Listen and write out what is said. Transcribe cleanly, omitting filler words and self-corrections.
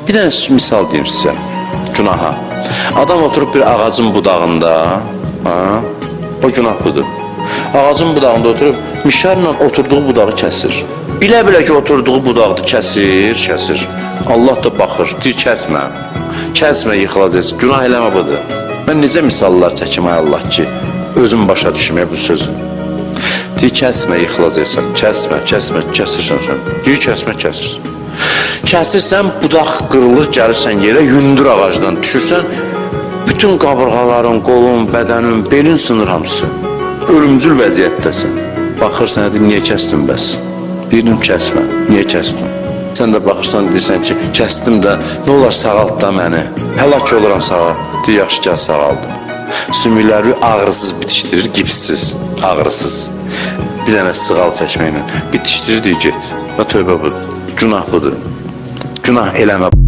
Bir dənə misal deyim sizə, günaha. Adam oturub bir ağacın budağında, o günah budur. Ağacın budağında oturub, mişarla oturduğu budağı kəsir. Bilə-bilə ki, oturduğu budağını kəsir. Allah da baxır, deyir, kəsmə, yıxılacaq, günah eləmə budur. Mən necə misallar çəkim, ay Allah ki, özüm başa düşmə bu sözü. Deyir, kəsmə, yıxılacaqsan, kəsirsən sən. Deyir, kəsirsən. Kəsirsən, budaq qırılır, gəlirsən yerə, yundur ağacdan düşürsən, bütün qabırğaların, qolun, bədənin, belin sınır hamısı. Ölümcül vəziyyətdəsən. Baxırsan, edir, niyə kəsdin bəs? Deyirəm, kəsmə, niyə kəsdin? Sən də baxırsan, deyirsən ki, kəsdim də, nə olar sağalt da məni? Həlak oluram sağalt. Deyir, yaxşı, gəl sağaldım. Sümükləri ağrısız bitişdirir, gipsiz, ağrısız. Bir dənə sığal çəkməklə bitişdirir, deyir, get. Və tövbə budur, günah budur. Günah eləmə.